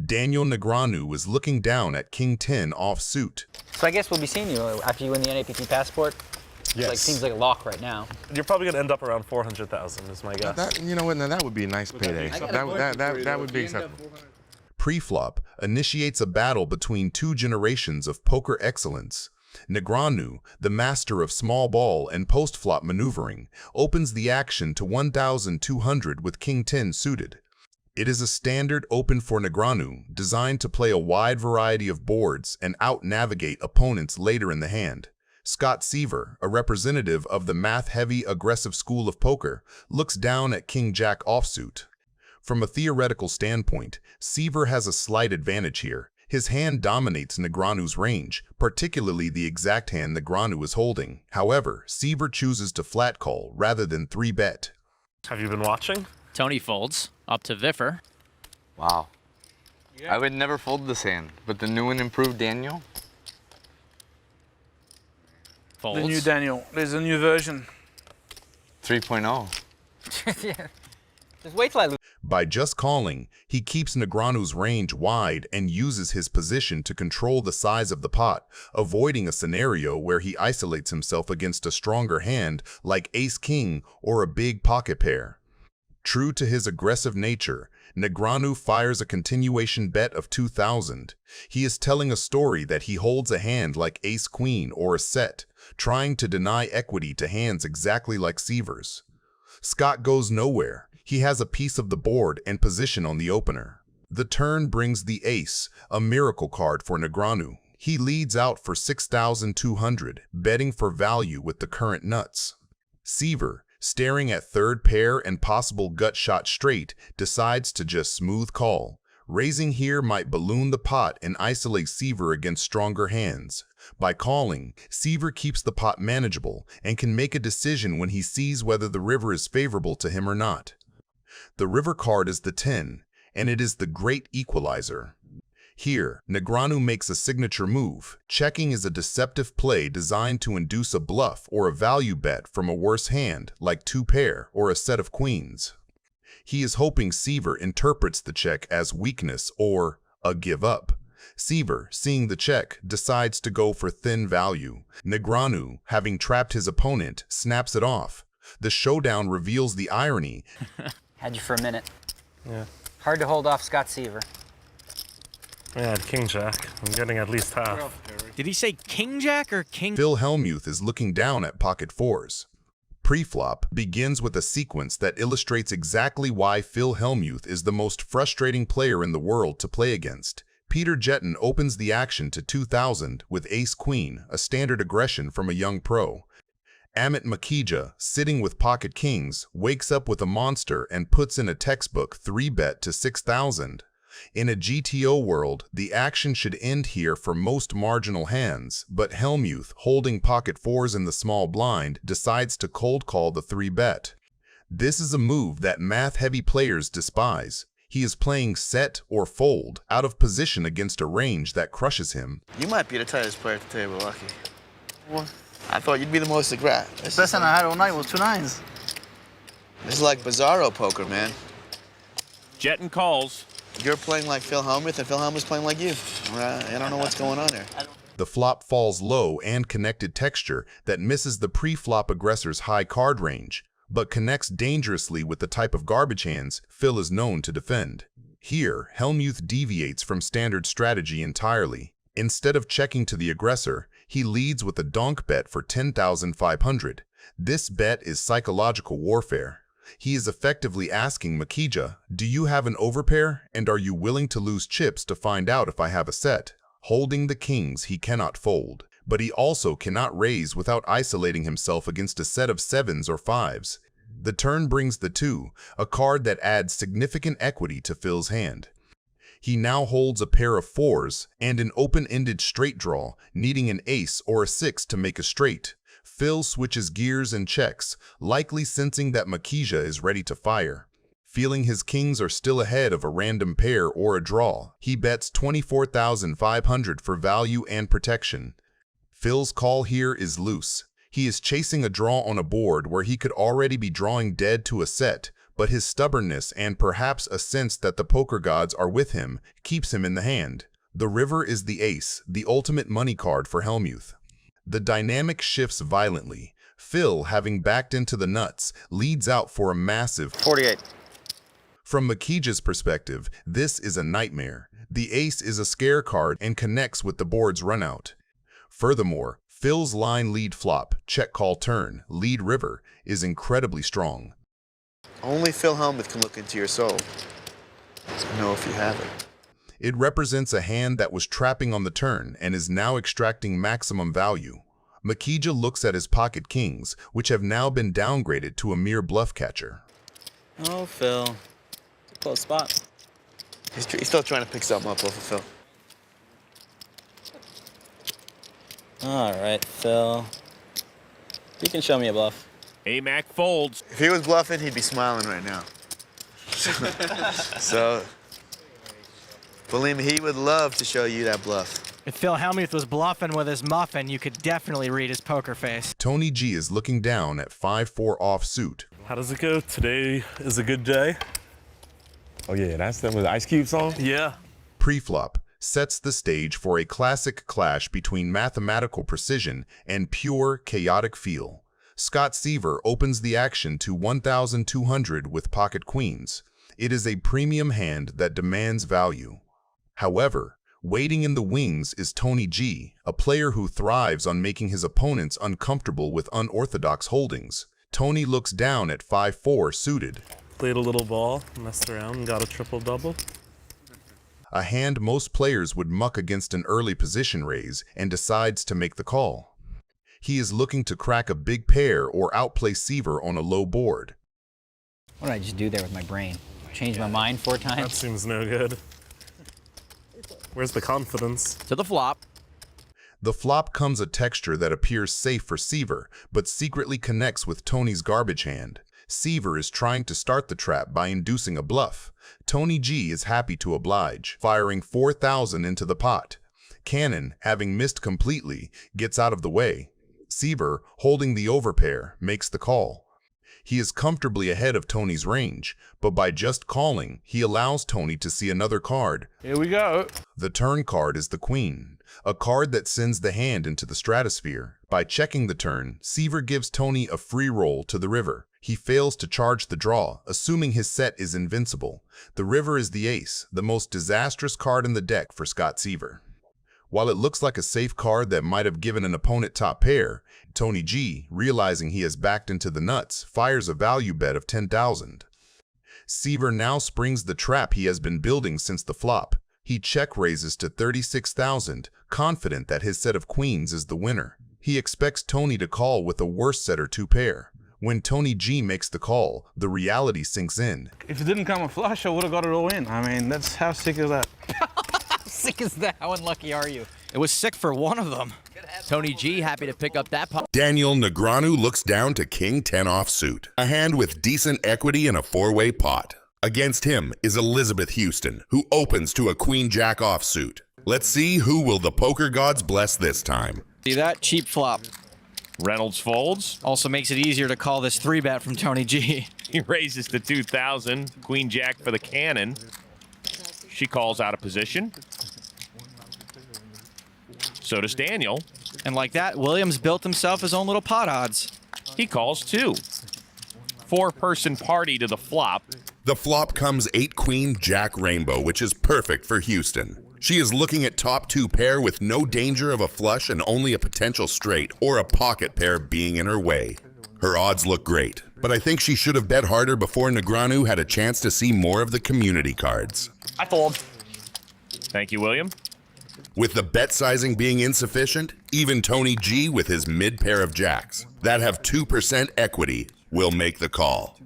Daniel Negreanu is looking down at King 10 offsuit. So I guess we'll be seeing you after you win the NAPT passport. Yes. Like, seems like a lock right now. You're probably going to end up around 400,000 is my guess. You know what? Now that would be a nice payday. That would be acceptable. Preflop initiates a battle between two generations of poker excellence. Negreanu, the master of small ball and post-flop maneuvering, opens the action to 1,200 with King 10 suited. It is a standard open for Negreanu, designed to play a wide variety of boards and out-navigate opponents later in the hand. Scott Seiver, a representative of the math-heavy, aggressive school of poker, looks down at King Jack offsuit. From a theoretical standpoint, Seiver has a slight advantage here. His hand dominates Negreanu's range, particularly the exact hand Negreanu is holding. However, Seiver chooses to flat call rather than 3-bet. Have you been watching? Tony folds up to Viffer. Wow. I would never fold this hand, but the new and improved Daniel? Folds. The new Daniel. There's a new version. 3.0. Yeah. Just wait till I lose. By just calling, he keeps Negreanu's range wide and uses his position to control the size of the pot, avoiding a scenario where he isolates himself against a stronger hand like ace-king or a big pocket pair. True to his aggressive nature, Negreanu fires a continuation bet of 2,000. He is telling a story that he holds a hand like ace-queen or a set, trying to deny equity to hands exactly like Seiver's. Scott goes nowhere. He has a piece of the board and position on the opener. The turn brings the ace, a miracle card for Negreanu. He leads out for 6,200, betting for value with the current nuts. Seiver, staring at third pair and possible gut shot straight, decides to just smooth call. Raising here might balloon the pot and isolate Seiver against stronger hands. By calling, Seiver keeps the pot manageable and can make a decision when he sees whether the river is favorable to him or not. The river card is the 10, and it is the great equalizer. Here, Negreanu makes a signature move. Checking is a deceptive play designed to induce a bluff or a value bet from a worse hand, like 2-pair or a set of queens. He is hoping Seiver interprets the check as weakness or a give up. Seiver, seeing the check, decides to go for thin value. Negreanu, having trapped his opponent, snaps it off. The showdown reveals the irony. Had you for a minute. Yeah. Hard to hold off Scott Seiver. Yeah, King Jack. I'm getting at least half. Did he say King Jack or King? Hellmuth is looking down at pocket fours. Preflop begins with a sequence that illustrates exactly why Hellmuth is the most frustrating player in the world to play against. Peter Jetton opens the action to 2,000 with ace-queen, a standard aggression from a young pro. Makhija, sitting with pocket kings, wakes up with a monster and puts in a textbook 3-bet to 6,000. In a GTO world, the action should end here for most marginal hands, but Hellmuth, holding pocket fours in the small blind, decides to cold call the 3-bet. This is a move that math-heavy players despise. He is playing set or fold, out of position against a range that crushes him. You might be the tightest player at the table, Lucky. What? I thought you'd be the most aggressive. Best hand I had all night was 2 9s. This is like bizarro poker, man. Jetton calls. You're playing like Hellmuth, and Hellmuth's playing like you. I don't know what's going on there. The flop falls low and connected texture that misses the pre-flop aggressor's high card range, but connects dangerously with the type of garbage hands Phil is known to defend. Here, Hellmuth deviates from standard strategy entirely. Instead of checking to the aggressor, he leads with a donk bet for 10,500. This bet is psychological warfare. He is effectively asking Makhija, do you have an overpair, and are you willing to lose chips to find out if I have a set? Holding the kings, he cannot fold, but he also cannot raise without isolating himself against a set of 7s or 5s. The turn brings the 2, a card that adds significant equity to Phil's hand. He now holds a pair of 4s and an open-ended straight draw, needing an ace or a 6 to make a straight. Phil switches gears and checks, likely sensing that Makhija is ready to fire. Feeling his kings are still ahead of a random pair or a draw, he bets 24,500 for value and protection. Phil's call here is loose. He is chasing a draw on a board where he could already be drawing dead to a set, but his stubbornness and perhaps a sense that the poker gods are with him keeps him in the hand. The river is the ace, the ultimate money card for Hellmuth. The dynamic shifts violently. Phil, having backed into the nuts, leads out for a massive 48. From Makhija's perspective, this is a nightmare. The ace is a scare card and connects with the board's runout. Furthermore, Phil's line lead flop, check call turn, lead river, is incredibly strong. Only Phil Hellmuth can look into your soul. So know if you have it. It represents a hand that was trapping on the turn and is now extracting maximum value. Makhija looks at his pocket kings, which have now been downgraded to a mere bluff catcher. Oh, Phil. It's a close spot. He's still trying to pick something up off of Phil. All right, Phil. You can show me a bluff. Mac folds. If he was bluffing, he'd be smiling right now. So, believe me, he would love to show you that bluff. If Phil Hellmuth was bluffing with his muffin, you could definitely read his poker face. Tony G is looking down at 5-4 offsuit. How does it go? Today is a good day. Oh yeah, that's the Ice Cube song? Yeah. Preflop sets the stage for a classic clash between mathematical precision and pure chaotic feel. Scott Seiver opens the action to 1,200 with pocket queens. It is a premium hand that demands value. However, waiting in the wings is Tony G, a player who thrives on making his opponents uncomfortable with unorthodox holdings. Tony looks down at 5-4 suited. Played a little ball, messed around, and got a triple-double. A hand most players would muck against an early position raise and decides to make the call. He is looking to crack a big pair or outplay Seiver on a low board. What did I just do there with my brain? Change my mind 4 That times? seems no good. Where's the confidence? To the flop. The flop comes a texture that appears safe for Seiver, but secretly connects with Tony's garbage hand. Seiver is trying to start the trap by inducing a bluff. Tony G is happy to oblige, firing 4,000 into the pot. Cannon, having missed completely, gets out of the way. Seiver, holding the overpair, makes the call. He is comfortably ahead of Tony's range, but by just calling, he allows Tony to see another card. Here we go. The turn card is the queen, a card that sends the hand into the stratosphere. By checking the turn, Seiver gives Tony a free roll to the river. He fails to charge the draw, assuming his set is invincible. The river is the ace, the most disastrous card in the deck for Scott Seiver. While it looks like a safe card that might have given an opponent top pair, Tony G, realizing he has backed into the nuts, fires a value bet of 10,000. Seiver now springs the trap he has been building since the flop. He check raises to 36,000, confident that his set of queens is the winner. He expects Tony to call with a worse set or 2 pair. When Tony G makes the call, the reality sinks in. If it didn't come a flush, I would have got it all in. I mean, that's how sick is that? How sick is that? How unlucky are you? It was sick for one of them. Tony G happy to pick up that pot. Daniel Negreanu looks down to King 10 offsuit, a hand with decent equity in a 4-way pot. Against him is Elizabeth Houston, who opens to a Queen Jack offsuit. Let's see who will the poker gods bless this time. See that? Cheap flop. Reynolds folds. Also makes it easier to call this 3-bet from Tony G. He raises to 2,000. Queen Jack for the cannon. She calls out of position. So does Daniel. And like that, Williams built himself his own little pot odds. He calls 2. 4-person party to the flop. The flop comes 8 Queen Jack Rainbow, which is perfect for Houston. She is looking at top 2 pair with no danger of a flush and only a potential straight or a pocket pair being in her way. Her odds look great, but I think she should have bet harder before Negreanu had a chance to see more of the community cards. I fold. Thank you, William. With the bet sizing being insufficient, even Tony G with his mid pair of jacks that have 2% equity will make the call.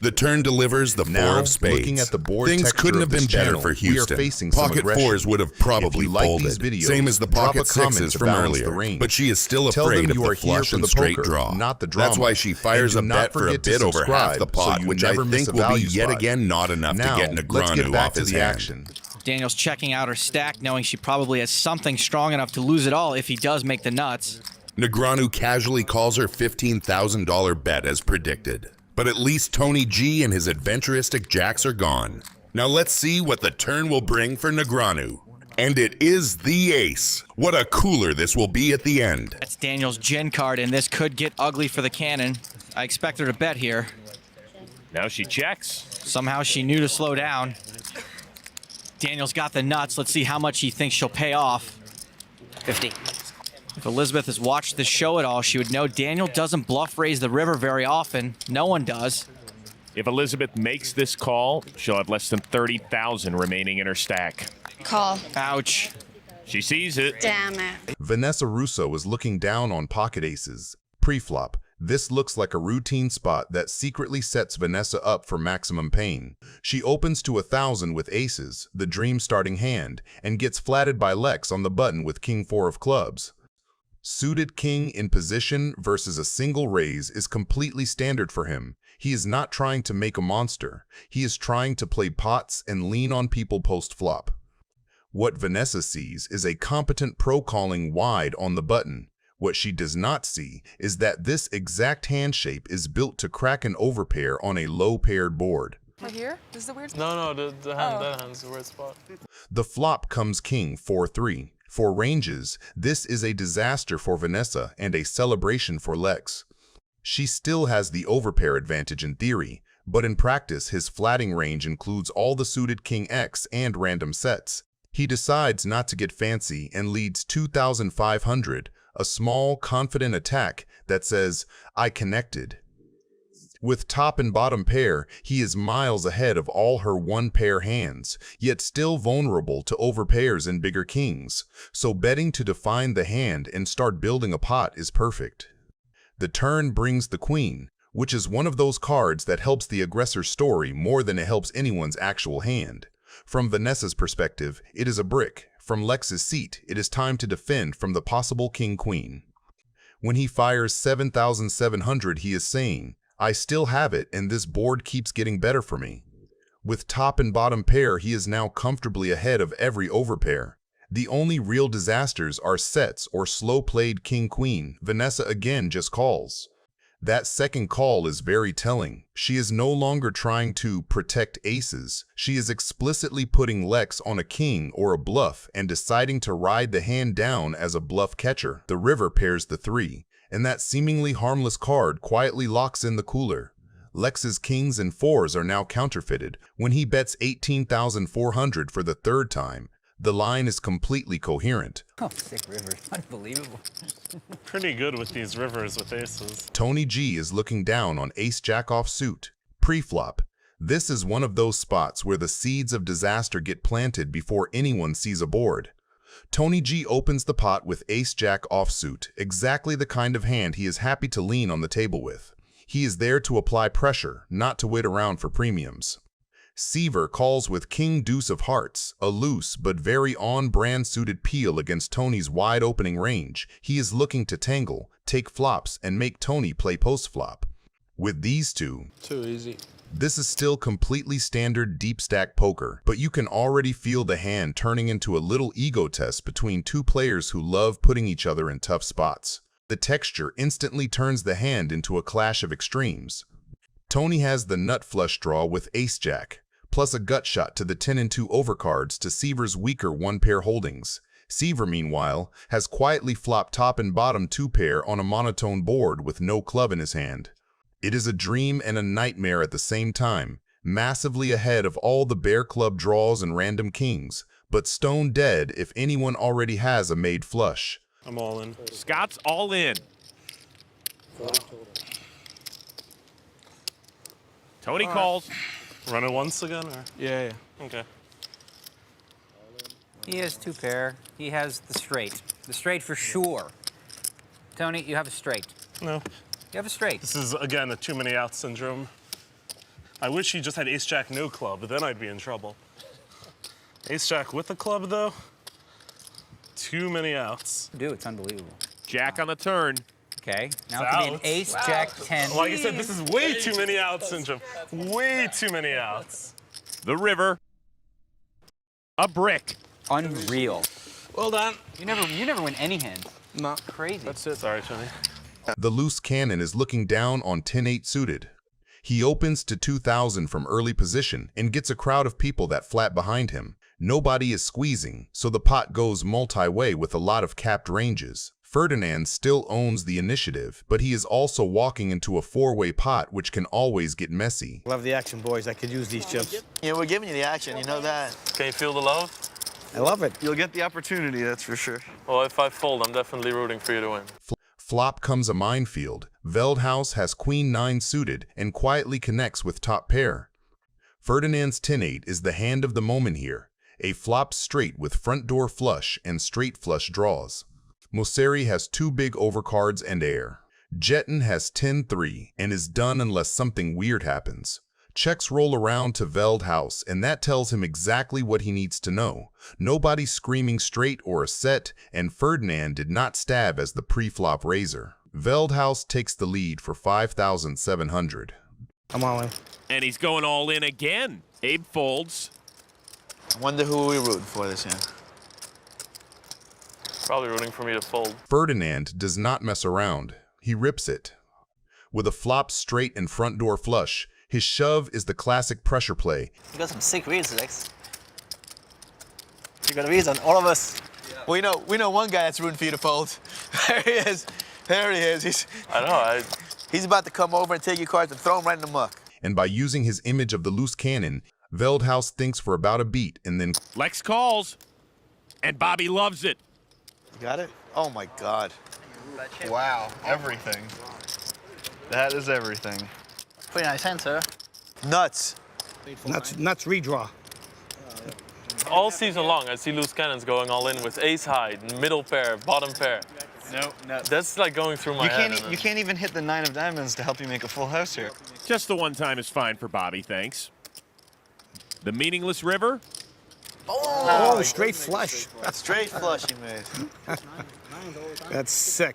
The turn delivers the 4 of spades. Looking at the board Things couldn't have been better for Houston. Pocket 4s would have probably folded, same as the pocket 6s from earlier. But she is still afraid of the flush and straight draw. That's why she fires a bet for a bit over half the pot, which I think will be yet again not enough to get Negreanu off his hand. Daniel's checking out her stack, knowing she probably has something strong enough to lose it all if he does make the nuts. Negreanu casually calls her $15,000 bet as predicted. But at least Tony G and his adventuristic jacks are gone. Now let's see what the turn will bring for Negreanu. And it is the ace. What a cooler this will be at the end. That's Daniel's gin card, and this could get ugly for the cannon. I expect her to bet here. Now she checks. Somehow she knew to slow down. Daniel's got the nuts. Let's see how much he thinks she'll pay off. 50. If Elizabeth has watched the show at all, she would know Daniel doesn't bluff raise the river very often. No one does. If Elizabeth makes this call, she'll have less than 30,000 remaining in her stack. Call. Ouch. She sees it. Damn it. Vanessa Rousso is looking down on pocket aces. Pre-flop, this looks like a routine spot that secretly sets Vanessa up for maximum pain. She opens to 1,000 with aces, the dream starting hand, and gets flatted by Lex on the button with king 4 of clubs. Suited king in position versus a single raise is completely standard for him. He is not trying to make a monster. He is trying to play pots and lean on people post-flop. What Vanessa sees is a competent pro calling wide on the button. What she does not see is that this exact hand shape is built to crack an overpair on a low-paired board. Right here? This is the weird spot? No, that hand's the weird spot. The flop comes king 4-3. For ranges, this is a disaster for Vanessa and a celebration for Lex. She still has the overpair advantage in theory, but in practice his flatting range includes all the suited king X and random sets. He decides not to get fancy and leads 2,500, a small, confident attack that says, "I connected." With top and bottom pair, he is miles ahead of all her one-pair hands, yet still vulnerable to overpairs and bigger kings, so betting to define the hand and start building a pot is perfect. The turn brings the queen, which is one of those cards that helps the aggressor's story more than it helps anyone's actual hand. From Vanessa's perspective, it is a brick. From Lex's seat, it is time to defend from the possible king-queen. When he fires 7,700, he is saying, "I still have it, and this board keeps getting better for me." With top and bottom pair, he is now comfortably ahead of every overpair. The only real disasters are sets or slow-played king-queen. Vanessa again just calls. That second call is very telling. She is no longer trying to protect aces. She is explicitly putting Lex on a king or a bluff and deciding to ride the hand down as a bluff catcher. The river pairs the 3, and that seemingly harmless card quietly locks in the cooler. Lex's kings and 4s are now counterfeited. When he bets 18,400 for the third time, the line is completely coherent. Oh, sick river. Unbelievable. Pretty good with these rivers with aces. Tony G is looking down on ace-jack offsuit. Pre-flop. This is one of those spots where the seeds of disaster get planted before anyone sees a board. Tony G opens the pot with ace-jack offsuit, exactly the kind of hand he is happy to lean on the table with. He is there to apply pressure, not to wait around for premiums. Seiver calls with king deuce of hearts, a loose but very on-brand suited peel against Tony's wide-opening range. He is looking to tangle, take flops, and make Tony play post-flop. With these two, Too easy. this is still completely standard deep stack poker, but you can already feel the hand turning into a little ego test between two players who love putting each other in tough spots. The texture instantly turns the hand into a clash of extremes. Tony has the nut flush draw with ace-jack, plus a gut shot to the 10 and 2 overcards to Seiver's weaker one-pair holdings. Seiver, meanwhile, has quietly flopped top and bottom 2-pair on a monotone board with no club in his hand. It is a dream and a nightmare at the same time, massively ahead of all the bear club draws and random kings, but stone dead if anyone already has a made flush. I'm all in. Scott's all in. Tony calls. Run it once again, or? Yeah. Okay. He has 2 pair. He has the straight. The straight for sure. Tony, you have a straight. No. You have a straight. This is, again, a too many outs syndrome. I wish he just had ace-jack no club, but then I'd be in trouble. Ace-jack with a club, though? Too many outs. Dude, it's unbelievable. Jack on the turn. Okay, now it could be an Outs. ace, jack, 10. Like I said, this is way too many outs syndrome. Way too many outs. The river. A brick. Unreal. Well done. You never win any hand. No. Crazy. That's it. Sorry, Tony. The loose cannon is looking down on 10-8 suited. He opens to 2,000 from early position and gets a crowd of people that flat behind him. Nobody is squeezing, so the pot goes multi-way with a lot of capped ranges. Ferdinand still owns the initiative, but he is also walking into a four-way pot, which can always get messy. Love the action, boys. I could use these chips. Yeah, we're giving you the action, you know that. Can you feel the love? I love it. You'll get the opportunity, that's for sure. Well, if I fold, I'm definitely rooting for you to win. Flop comes a minefield. Veldhuis has queen 9 suited and quietly connects with top pair. Ferdinand's 10-8 is the hand of the moment here. A flop straight with front door flush and straight flush draws. Mosseri has 2 big overcards and air. Jetton has 10-3 and is done unless something weird happens. Checks roll around to Veldhuis, and that tells him exactly what he needs to know. Nobody screaming straight or a set, and Ferdinand did not stab as the pre-flop raiser. Veldhuis takes the lead for 5,700. I'm all in. And he's going all in again. Abe folds. I wonder who we're rooting for this hand. Probably rooting for me to fold. Ferdinand does not mess around. He rips it. With a flop straight and front door flush, his shove is the classic pressure play. You got some sick reads, Lex. You got reads on all of us. We know one guy that's rooting for you to fold. There he is. There he is. He's about to come over and take your cards and throw them right in the muck. And by using his image of the loose cannon, Veldhuis thinks for about a beat and then Lex calls, and Bobby loves it. You got it? Oh my God. Wow, everything. That is everything. Pretty nice hand, sir. Nuts. Nuts redraw. All season long, I see loose cannons going all in with ace high, middle pair, bottom pair. No. That's like going through my head. You can't even hit the 9 of diamonds to help you make a full house here. Just the one time is fine for Bobby, thanks. The meaningless river. Oh, straight flush. Straight flush he made. That's sick.